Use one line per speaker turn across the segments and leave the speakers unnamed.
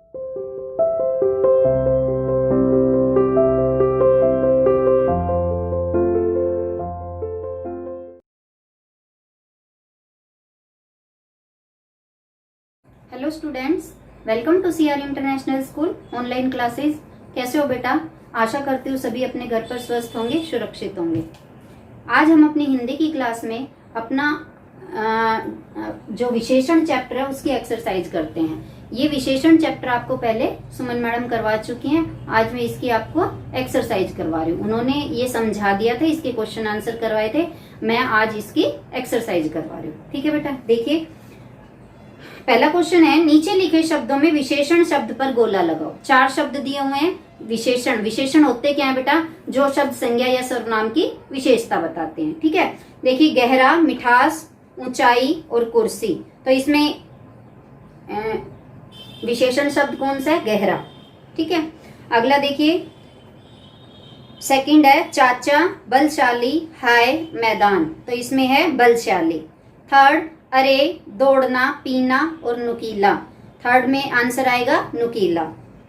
Hello students, welcome to CR international school online classes. कैसे हो बेटा? आशा करती हूँ सभी अपने घर पर स्वस्थ होंगे, सुरक्षित होंगे। आज हम अपनी हिंदी की क्लास में अपना जो विशेषण चैप्टर है उसकी एक्सरसाइज करते हैं। ये विशेषण चैप्टर आपको पहले सुमन मैडम करवा चुकी हैं। आज मैं इसकी आपको एक्सरसाइज करवा रही हूँ। उन्होंने ये समझा दिया था, इसके क्वेश्चन आंसर करवाए थे। मैं आज इसकी एक्सरसाइज करवा रही हूँ। ठीक है बेटा, देखिए पहला क्वेश्चन है, नीचे लिखे शब्दों में विशेषण शब्द पर गोला लगाओ। 4 शब्द दिए हुए हैं। विशेषण, विशेषण होते क्या है बेटा? जो शब्द संज्ञा या सर्वनाम की विशेषता बताते हैं। ठीक है, देखिए गहरा, मिठास, ऊंचाई और कुर्सी। तो इसमें विशेषण शब्द कौन सा है? गहरा। ठीक है, अगला देखिए सेकंड है, चाचा, बलशाली, हाय, मैदान। तो इसमें है बलशाली। थर्ड, अरे, दौड़ना, पीना और नुकीला। थर्ड में आंसर आएगा नुकीला।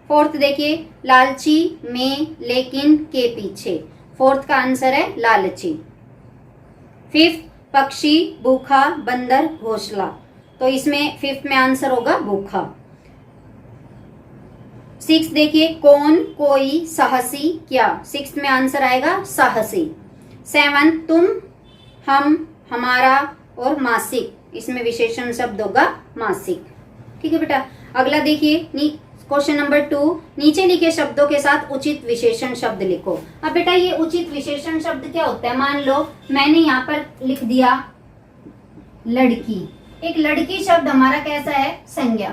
फोर्थ देखिए, लालची, में, लेकिन, के पीछे। फोर्थ का आंसर है लालची। फिफ्थ, पक्षी, भूखा, बंदर, घोंसला। तो इसमें फिफ्थ में आंसर होगा भूखा। सिक्स देखिए, कौन, कोई, साहसी, क्या। सिक्स में आंसर आएगा साहसी। सेवन, तुम, हम, हमारा और मासिक। इसमें विशेषण शब्द होगा मासिक। ठीक है बेटा, अगला देखिए क्वेश्चन नंबर 2, नीचे लिखे शब्दों के साथ उचित विशेषण शब्द लिखो। अब बेटा ये उचित विशेषण शब्द क्या होता है? मान लो मैंने यहाँ पर लिख दिया लड़की। एक लड़की शब्द हमारा कैसा है? संज्ञा।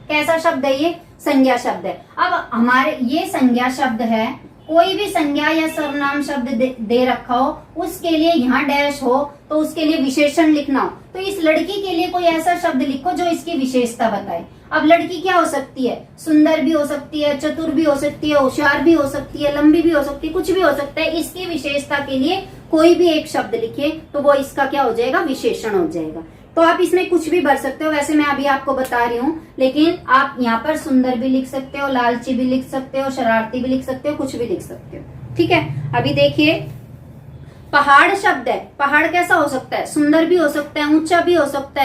कैसा शब्द है ये? संज्ञा शब्द है। अब हमारे ये संज्ञा शब्द है। कोई भी संज्ञा या सर्वनाम शब्द दे रखा हो, उसके लिए यहाँ डैश हो तो उसके लिए विशेषण लिखना हो। तो इस लड़की के लिए कोई ऐसा शब्द लिखो जो इसकी विशेषता बताए। अब लड़की क्या हो सकती है? सुंदर भी हो सकती है, चतुर भी हो सकती है, होशियार भी हो सकती है, लंबी भी हो सकती है, कुछ भी हो सकता है। इसकी विशेषता के लिए कोई भी एक शब्द लिखे तो वो इसका क्या हो जाएगा? विशेषण हो जाएगा। तो आप इसमें कुछ भी भर सकते हो। वैसे मैं अभी आपको बता रही हूँ, लेकिन आप यहाँ पर सुंदर भी लिख सकते हो, लालची भी लिख सकते हो, शरारती भी लिख सकते हो, कुछ भी लिख सकते हो। ठीक है, अभी देखिए पहाड़ शब्द है। पहाड़ कैसा हो सकता है? सुंदर भी हो सकता है, ऊंचा भी हो सकता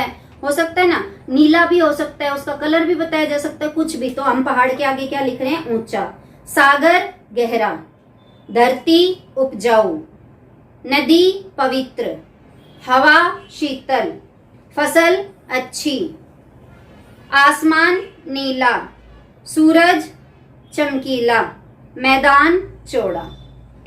है ना, नीला भी हो सकता है, उसका कलर भी बताया जा सकता है, कुछ भी। तो हम पहाड़ के आगे क्या लिख रहे हैं? ऊंचा। सागर गहरा, धरती उपजाऊ, नदी पवित्र, हवा शीतल, फसल अच्छी, आसमान नीला, सूरज चमकीला, मैदान चौड़ा।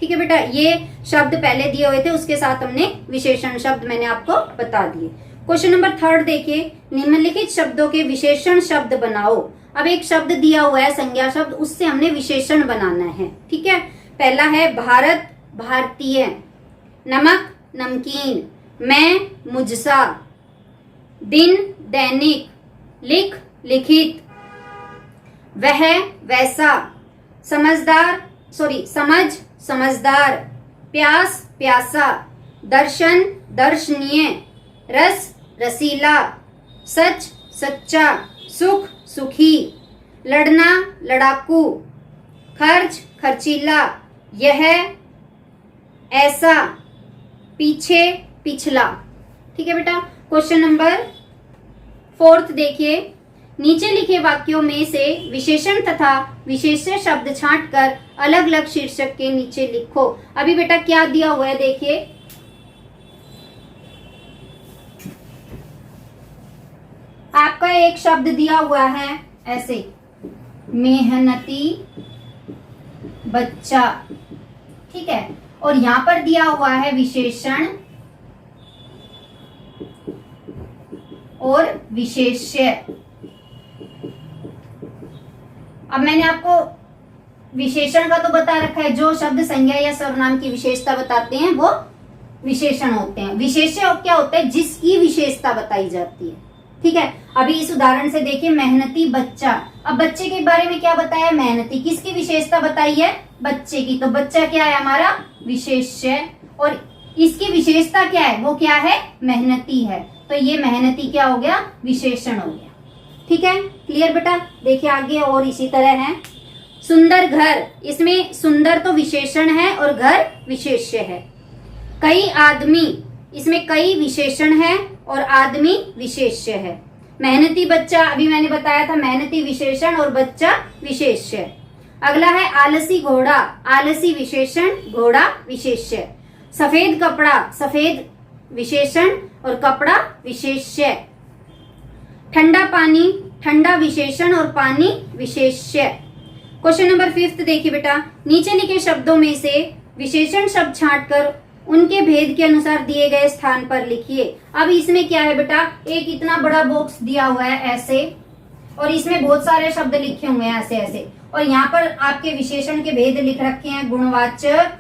ठीक है बेटा, ये शब्द पहले दिए हुए थे, उसके साथ हमने विशेषण शब्द मैंने आपको बता दिए। क्वेश्चन नंबर 3 देखिए, निम्नलिखित शब्दों के विशेषण शब्द बनाओ। अब एक शब्द दिया हुआ है संज्ञा शब्द, उससे हमने विशेषण बनाना है। ठीक है, पहला है भारत, भारतीय, नमक, नमकीन, मैं, मुझसा, दिन, दैनिक, लिख, लिखित, वह, वैसा, समझ, समझदार, प्यास, प्यासा, दर्शन, दर्शनीय, रस, रसीला, सच, सच्चा, सुख, सुखी, लड़ना, लड़ाकू, खर्च, खर्चीला, यह, ऐसा, पीछे, पिछला। ठीक है बेटा, क्वेश्चन नंबर 4 देखिए, नीचे लिखे वाक्यों में से विशेषण तथा विशेष्य शब्द छांटकर अलग अलग शीर्षक के नीचे लिखो। अभी बेटा क्या दिया हुआ है देखिए, आपका एक शब्द दिया हुआ है ऐसे, मेहनती बच्चा। ठीक है, और यहां पर दिया हुआ है विशेषण और विशेष्य। अब मैंने आपको विशेषण का तो बता रखा है, जो शब्द संज्ञा या सर्वनाम की विशेषता बताते हैं वो विशेषण होते हैं। विशेष्य क्या होता है? जिसकी विशेषता बताई जाती है। ठीक है, अभी इस उदाहरण से देखिए, मेहनती बच्चा। अब बच्चे के बारे में क्या बताया? मेहनती। किसकी विशेषता बताई है? बच्चे की। तो बच्चा क्या है? हमारा विशेष्य। और इसकी विशेषता क्या है? वो क्या है? मेहनती है। तो ये मेहनती क्या हो गया? विशेषण हो गया। ठीक है, क्लियर बेटा। देखिए आगे और इसी तरह है। सुंदर घर, इसमें सुंदर तो विशेषण है और घर विशेष्य है। कई आदमी, इसमें कई विशेषण है और आदमी विशेष्य है। मेहनती बच्चा, अभी मैंने बताया था मेहनती विशेषण और बच्चा विशेष्य। अगला है आलसी घोड़ा, आलसी विशेषण, घोड़ा विशेष्य। सफेद कपड़ा, सफेद विशेषण और कपड़ा विशेष्य। ठंडा पानी, ठंडा विशेषण और पानी विशेष्य। क्वेश्चन नंबर 5 देखिए बेटा, नीचे लिखे शब्दों में से विशेषण शब्द छांटकर उनके भेद के अनुसार दिए गए स्थान पर लिखिए। अब इसमें क्या है बेटा, एक इतना बड़ा बॉक्स दिया हुआ है ऐसे, और इसमें बहुत सारे शब्द लिखे हुए हैं ऐसे ऐसे, और यहाँ पर आपके विशेषण के भेद लिख रखे हैं। गुणवाचक,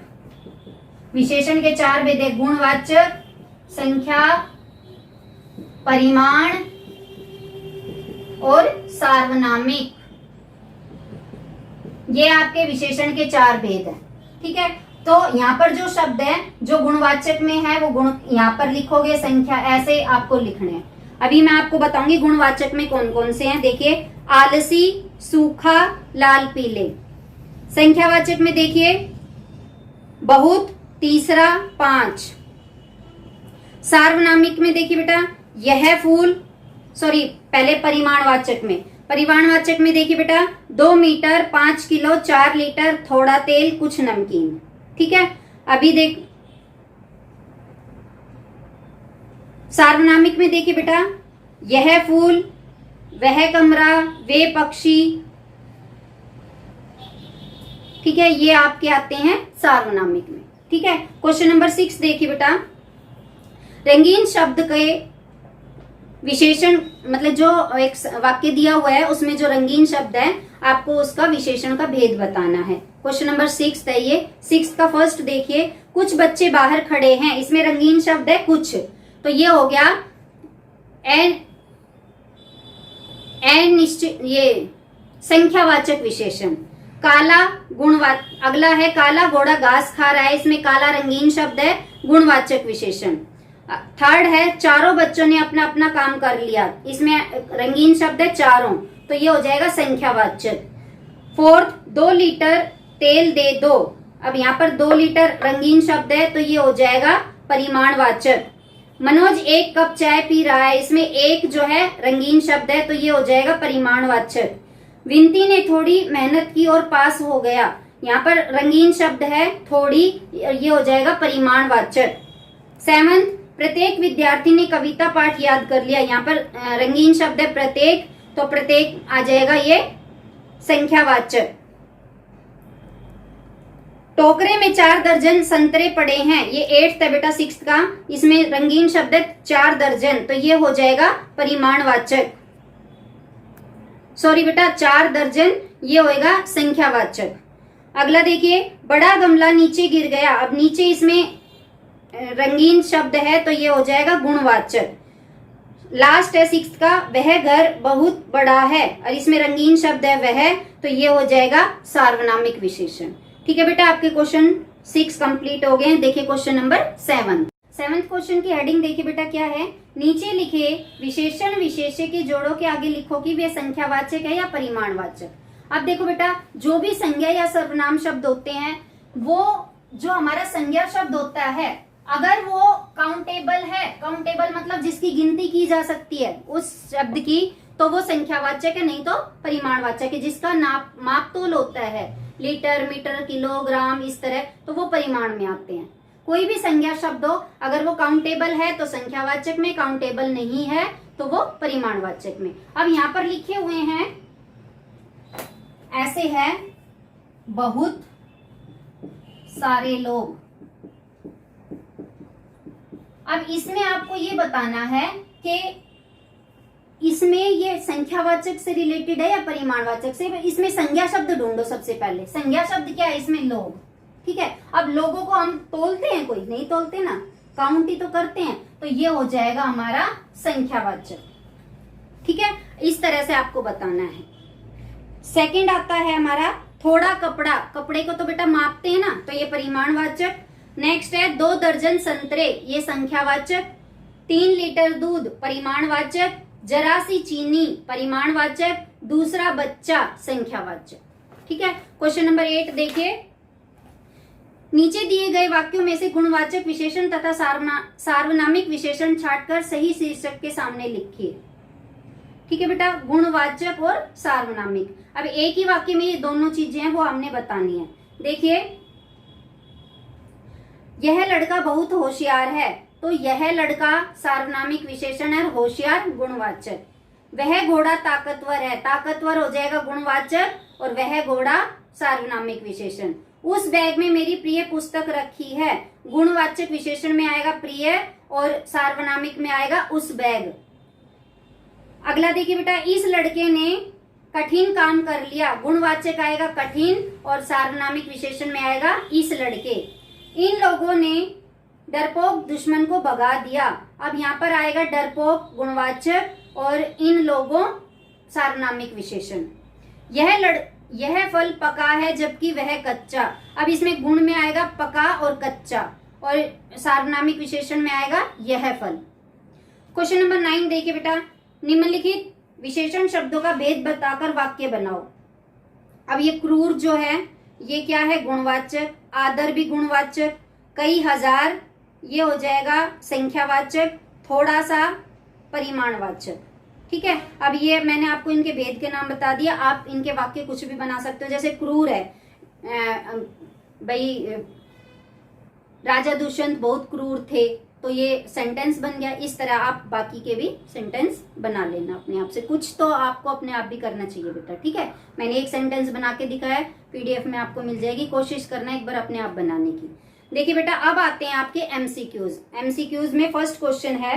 विशेषण के 4 भेद है, गुणवाचक, संख्या, परिमाण और सार्वनामिक। ये आपके विशेषण के 4 भेद हैं। ठीक है, तो यहाँ पर जो शब्द है जो गुणवाचक में है वो गुण यहाँ पर लिखोगे, संख्या ऐसे आपको लिखने हैं। अभी मैं आपको बताऊंगी गुणवाचक में कौन कौन से हैं। देखिए आलसी, सूखा, लाल पीले। संख्यावाचक में देखिए बहुत, तीसरा, 5। सार्वनामिक में देखिए बेटा यह फूल, सॉरी पहले परिमाणवाचक में, परिमाणवाचक में देखिए बेटा 2 मीटर, 5 किलो, 4 लीटर, थोड़ा तेल, कुछ नमकीन। ठीक है, अभी देख सार्वनामिक में देखिए बेटा यह फूल, वह कमरा, वे पक्षी। ठीक है, ये आपके आते हैं सार्वनामिक में। ठीक है, क्वेश्चन नंबर 6 देखिए बेटा, रंगीन शब्द के विशेषण, मतलब जो एक वाक्य दिया हुआ है उसमें जो रंगीन शब्द है आपको उसका विशेषण का भेद बताना है। क्वेश्चन नंबर 6 है ये। 6 का फर्स्ट देखिए, कुछ बच्चे बाहर खड़े हैं, इसमें रंगीन शब्द है कुछ, तो ये हो गया निश्चित, ये संख्यावाचक विशेषण। काला गुणवाचक, अगला है काला घोड़ा घास खा रहा है, इसमें काला रंगीन शब्द है, गुणवाचक विशेषण। थर्ड है चारों बच्चों ने अपना अपना काम कर लिया, इसमें रंगीन शब्द है चारों, तो ये हो जाएगा संख्यावाचक। फोर्थ 2 लीटर तेल दे दो, अब यहाँ पर 2 लीटर रंगीन शब्द है तो ये हो जाएगा परिमाणवाचक। मनोज 1 कप चाय पी रहा है, इसमें 1 जो है रंगीन शब्द है तो ये हो जाएगा परिमाणवाचक। विनती ने थोड़ी मेहनत की और पास हो गया, यहाँ पर रंगीन शब्द है थोड़ी, ये हो जाएगा परिमाणवाचक। 7 प्रत्येक विद्यार्थी ने कविता पाठ याद कर लिया, यहाँ पर रंगीन शब्द है प्रत्येक, तो प्रत्येक आ जाएगा ये संख्यावाचक। टोकरे में 4 दर्जन संतरे पड़े हैं, ये 8th है बेटा 6th का, इसमें रंगीन शब्द है 4 दर्जन, तो ये हो जाएगा परिमाणवाचक। सॉरी बेटा 4 दर्जन, ये होएगा संख्यावाचक। अगला देखिए बड़ा गमला नीचे गिर गया, अब नीचे इसमें रंगीन शब्द है तो ये हो जाएगा गुणवाचक। लास्ट है 6th का, वह घर बहुत बड़ा है, और इसमें रंगीन शब्द है वह, तो ये हो जाएगा सार्वनामिक विशेषण। ठीक है बेटा, आपके क्वेश्चन 6 कंप्लीट हो गए हैं। देखिए क्वेश्चन नंबर 7th क्वेश्चन की हेडिंग देखिए बेटा क्या है, नीचे लिखे विशेषण विशेष्य के जोड़ों के आगे लिखो कि वे संख्यावाचक है या परिमाणवाचक। अब देखो बेटा जो भी संज्ञा या सर्वनाम शब्द होते हैं, वो जो हमारा संज्ञा शब्द होता है अगर वो काउंटेबल है, काउंटेबल मतलब जिसकी गिनती की जा सकती है उस शब्द की, तो वो संख्यावाचक है, नहीं तो परिमाणवाचक है। जिसका माप तोल होता है लीटर, मीटर, किलोग्राम इस तरह, तो वो परिमाण में आते हैं। कोई भी संज्ञा शब्द हो अगर वो काउंटेबल है तो संख्यावाचक में, काउंटेबल नहीं है तो वो परिमाणवाचक में। अब यहाँ पर लिखे हुए हैं ऐसे है, बहुत सारे लोग। अब इसमें आपको ये बताना है कि इसमें ये संख्यावाचक से रिलेटेड है या परिमाणवाचक से। इसमें संज्ञा शब्द ढूंढो सबसे पहले। संज्ञा शब्द क्या है इसमें? लोग। ठीक है, अब लोगों को हम तोलते हैं, कोई नहीं तोलते ना, काउंट ही तो करते हैं, तो ये हो जाएगा हमारा संख्यावाचक। ठीक है, इस तरह से आपको बताना है। सेकंड आता है हमारा थोड़ा कपड़ा, कपड़े को तो बेटा मापते हैं ना, तो ये परिमाणवाचक। नेक्स्ट है 2 दर्जन संतरे, ये संख्यावाचक। 3 लीटर दूध परिमाणवाचक। जरा सी चीनी परिमाणवाचक, दूसरा बच्चा संख्यावाचक। ठीक है। क्वेश्चन नंबर 8 देखिए, नीचे दिए गए वाक्यों में से गुणवाचक विशेषण तथा सार्वनामिक विशेषण छांटकर सही शीर्षक के सामने लिखिए। ठीक है बेटा, गुणवाचक और सार्वनामिक। अब एक ही वाक्य में ये दोनों चीजें हैं वो हमने बतानी है। देखिए, यह लड़का बहुत होशियार है, तो यह लड़का सार्वनामिक विशेषण है, होशियार गुणवाचक। वह घोड़ा ताकतवर है, ताकतवर हो जाएगा गुणवाचक, और वह घोड़ा सार्वनामिक विशेषण। उस बैग में मेरी प्रिय पुस्तक रखी है, गुणवाचक विशेषण में आएगा प्रिय और सार्वनामिक में आएगा उस बैग। अगला देखिए बेटा, इस लड़के ने कठिन काम कर लिया, गुणवाचक आएगा कठिन और सार्वनामिक विशेषण में आएगा इस लड़के। इन लोगों ने डरपोक दुश्मन को भगा दिया, अब यहाँ पर आएगा डरपोक गुणवाचक और इन लोगों सार्वनामिक विशेषण। यह फल पका है जबकि वह कच्चा, अब इसमें गुण में आएगा पका और कच्चा और सार्वनामिक विशेषण में आएगा यह फल। क्वेश्चन नंबर 9 देखिए बेटा, निम्नलिखित विशेषण शब्दों का भेद बताकर वाक्य बनाओ। अब ये क्रूर जो है ये क्या है, गुणवाचक। आदर भी गुणवाचक। कई हजार ये हो जाएगा संख्यावाचक। थोड़ा सा परिमाणवाचक। ठीक है। अब ये मैंने आपको इनके भेद के नाम बता दिया, आप इनके वाक्य कुछ भी बना सकते हो। जैसे क्रूर है, भाई राजा दुष्यंत बहुत क्रूर थे, तो ये सेंटेंस बन गया। इस तरह आप बाकी के भी सेंटेंस बना लेना अपने आप से। कुछ तो आपको अपने आप भी करना चाहिए बेटा। ठीक है, मैंने एक सेंटेंस बना के दिखाया, पीडीएफ में आपको मिल जाएगी, कोशिश करना एक बार अपने आप बनाने की। देखिए बेटा, अब आते हैं आपके एमसीक्यूज। एमसीक्यूज में फर्स्ट क्वेश्चन है,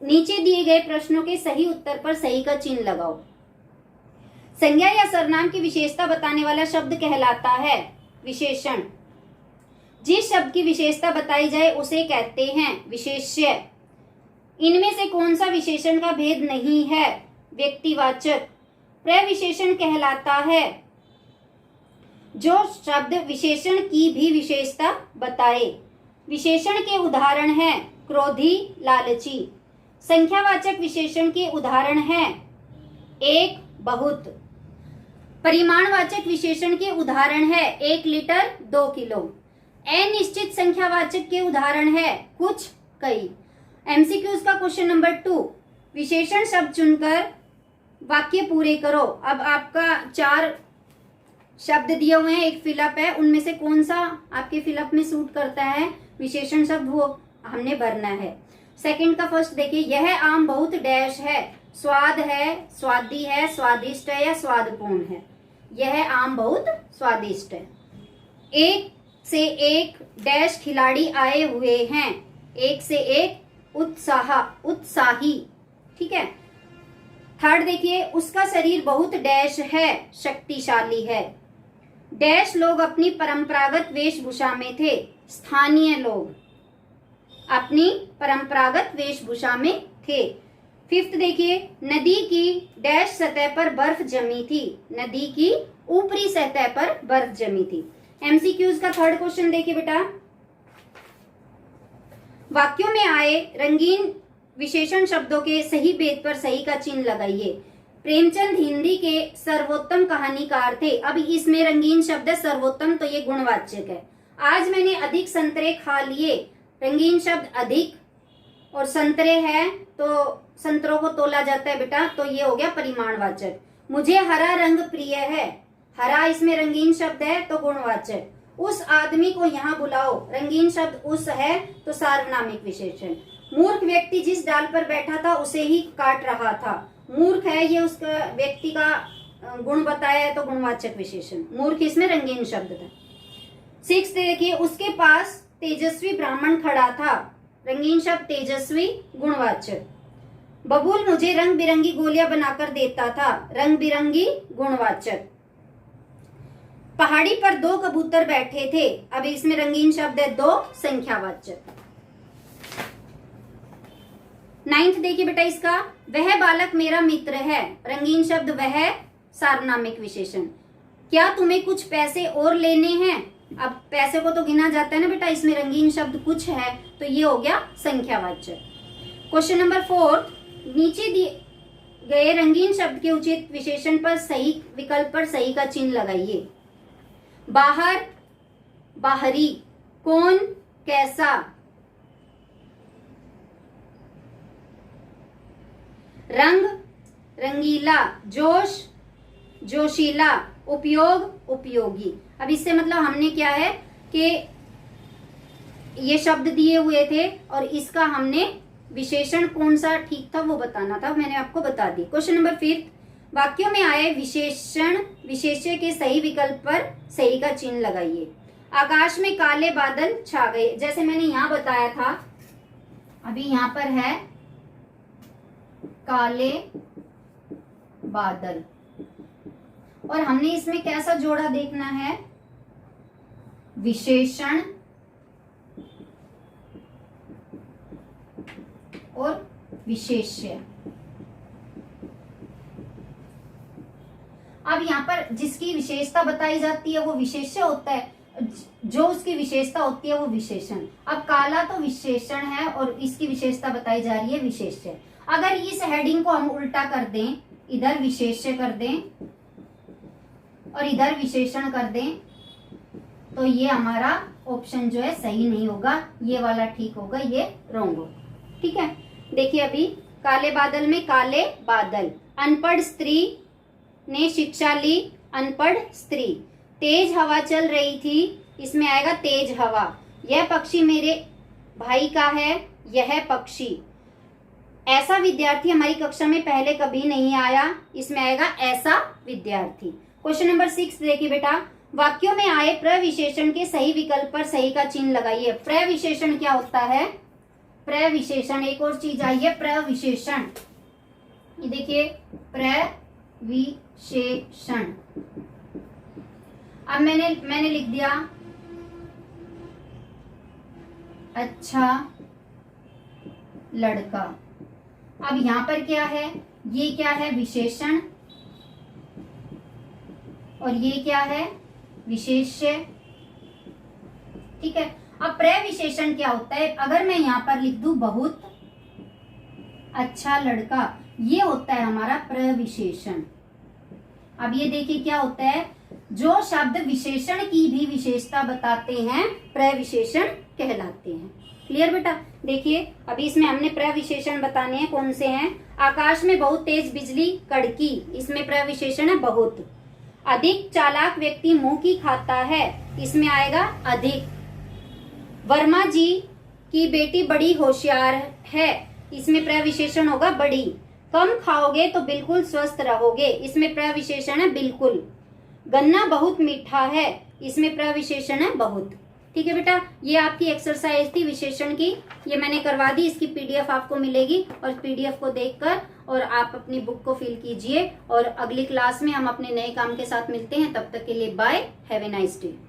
नीचे दिए गए प्रश्नों के सही उत्तर पर सही का चिन्ह लगाओ। संज्ञा या सर्वनाम की विशेषता बताने वाला शब्द कहलाता है विशेषण। जिस शब्द की विशेषता बताई जाए उसे कहते हैं विशेष्य। इनमें से कौन सा विशेषण का भेद नहीं है, व्यक्तिवाचक। प्रविशेषण कहलाता है जो शब्द विशेषण की भी विशेषता बताए। विशेषण के उदाहरण हैं क्रोधी, लालची। संख्यावाचक विशेषण के उदाहरण हैं एक, बहुत। परिमाणवाचक विशेषण के उदाहरण है 1 लीटर, 2 किलो। अनिश्चित संख्यावाचक के उदाहरण है कुछ, कई। एमसीक्यूज का क्वेश्चन नंबर 2, विशेषण शब्द चुनकर वाक्य पूरे करो। अब आपका 4 शब्द दिए हुए हैं, एक फिलअप है, उनमें से कौन सा आपके फिलअप में सूट करता है विशेषण शब्द, वो हमने भरना है। सेकंड का फर्स्ट देखिए, यह आम बहुत डैश है, स्वाद है, स्वादी है, स्वादिष्ट है या स्वादपूर्ण है। यह आम बहुत स्वादिष्ट है। 1 से 1 डैश खिलाड़ी आए हुए हैं, 1 से 1 उत्साही। ठीक है। थर्ड देखिए, उसका शरीर बहुत डैश है, शक्तिशाली है। डैश लोग अपनी परंपरागत वेशभूषा में थे, स्थानीय लोग अपनी परंपरागत वेशभूषा में थे। फिफ्थ देखिए, नदी की डैश सतह पर बर्फ जमी थी, नदी की ऊपरी सतह पर बर्फ जमी थी। एमसीक्यूज का थर्ड क्वेश्चन देखिए बेटा, वाक्यों में आए रंगीन विशेषण शब्दों के सही भेद पर सही का चिन्ह लगाइए। प्रेमचंद हिंदी के सर्वोत्तम कहानीकार थे। अब इसमें रंगीन शब्द है सर्वोत्तम, तो ये गुणवाचक है। आज मैंने अधिक संतरे खा लिए, रंगीन शब्द अधिक, और संतरे है तो संतरों को तोला जाता है बेटा, तो ये हो गया परिमाणवाचक। मुझे हरा रंग प्रिय है, हरा इसमें रंगीन शब्द है तो गुणवाचक। उस आदमी को यहाँ बुलाओ, रंगीन शब्द उस है तो सार्वनामिक विशेषण। मूर्ख व्यक्ति जिस डाल पर बैठा था उसे ही काट रहा था, मूर्ख है ये उसका व्यक्ति का गुण बताया है तो गुणवाचक विशेषण। मूर्ख इसमें रंगीन शब्द था। 6 देखिए, उसके पास तेजस्वी ब्राह्मण खड़ा था, रंगीन शब्द तेजस्वी, गुणवाचक। बबूल मुझे रंग बिरंगी गोलियां बनाकर देता था, रंग बिरंगी, गुणवाचक। पहाड़ी पर 2 कबूतर बैठे थे, अब इसमें रंगीन शब्द है 2, संख्यावाचक। 9th देखिए बेटा इसका, वह बालक मेरा मित्र है, रंगीन शब्द वह, सार्वनामिक विशेषण। क्या तुम्हें कुछ पैसे और लेने हैं, अब पैसे को तो गिना जाता है ना बेटा, इसमें रंगीन शब्द कुछ है तो ये हो गया संख्यावाचक। क्वेश्चन नंबर 4, गए रंगीन शब्द के उचित विशेषण पर सही विकल्प पर सही का चिन्ह लगाइए। बाहर, बाहरी, कौन, कैसा, रंग, रंगीला, जोश, जोशीला, उपयोग, उपयोगी। अब इससे मतलब हमने क्या है कि ये शब्द दिए हुए थे और इसका हमने विशेषण कौन सा ठीक था वो बताना था, मैंने आपको बता दी। क्वेश्चन नंबर 5, वाक्यों में आए विशेषण विशेष्य के सही विकल्प पर सही का चिन्ह लगाइए। आकाश में काले बादल छा गए, जैसे मैंने यहाँ बताया था, अभी यहाँ पर है काले बादल, और हमने इसमें कैसा जोड़ा देखना है, विशेषण और विशेष्य। अब यहाँ पर जिसकी विशेषता बताई जाती है वो विशेष्य होता है, जो उसकी विशेषता होती है वो विशेषण। अब काला तो विशेषण है और इसकी विशेषता बताई जा रही है विशेष्य। अगर इस हेडिंग को हम उल्टा कर दें, इधर विशेष्य कर दें और इधर विशेषण कर दें, तो ये हमारा ऑप्शन जो है सही नहीं होगा, ये वाला ठीक होगा, ये रॉन्ग होगा। ठीक है, देखिए अभी काले बादल में काले बादल, अनपढ़ स्त्री ने शिक्षा ली, अनपढ़ स्त्री। तेज हवा चल रही थी, इसमें आएगा तेज हवा। यह पक्षी मेरे भाई का है, यह पक्षी। ऐसा विद्यार्थी हमारी कक्षा में पहले कभी नहीं आया, इसमें आएगा ऐसा विद्यार्थी। क्वेश्चन नंबर 6 देखिए बेटा, वाक्यों में आए प्रविशेषण के सही विकल्प पर सही का चिन्ह लगाइए। प्रविशेषण क्या होता है, प्रविशेषण, एक और चीज आई है प्रविशेषण, ये देखिए प्रविशेषण। अब मैंने लिख दिया अच्छा लड़का। अब यहां पर क्या है, ये क्या है विशेषण और ये क्या है विशेष्य। ठीक है, अब प्रविशेषण क्या होता है, अगर मैं यहां पर लिख दूं बहुत अच्छा लड़का, ये होता है हमारा प्रविशेषण। अब ये देखिए क्या होता है, जो शब्द विशेषण की भी विशेषता बताते हैं प्रविशेषण कहलाते हैं। क्लियर बेटा, देखिए अभी इसमें हमने प्रविशेषण बताने हैं, कौन से हैं। आकाश में बहुत तेज बिजली कड़की, इसमें प्रविशेषण है बहुत। अधिक चालाक व्यक्ति मुंह की खाता है, इसमें आएगा अधिक। वर्मा जी की बेटी बड़ी होशियार है, इसमें प्रविशेषण होगा बड़ी। कम खाओगे तो बिल्कुल स्वस्थ रहोगे, इसमें प्रविशेषण है बिल्कुल। गन्ना बहुत मीठा है, इसमें प्रविशेषण है बहुत। ठीक है बेटा, ये आपकी एक्सरसाइज थी विशेषण की, ये मैंने करवा दी, इसकी पीडीएफ आपको मिलेगी और पीडीएफ को देखकर और आप अपनी बुक को फिल कीजिए। और अगली क्लास में हम अपने नए काम के साथ मिलते हैं, तब तक के लिए bye, have a nice day.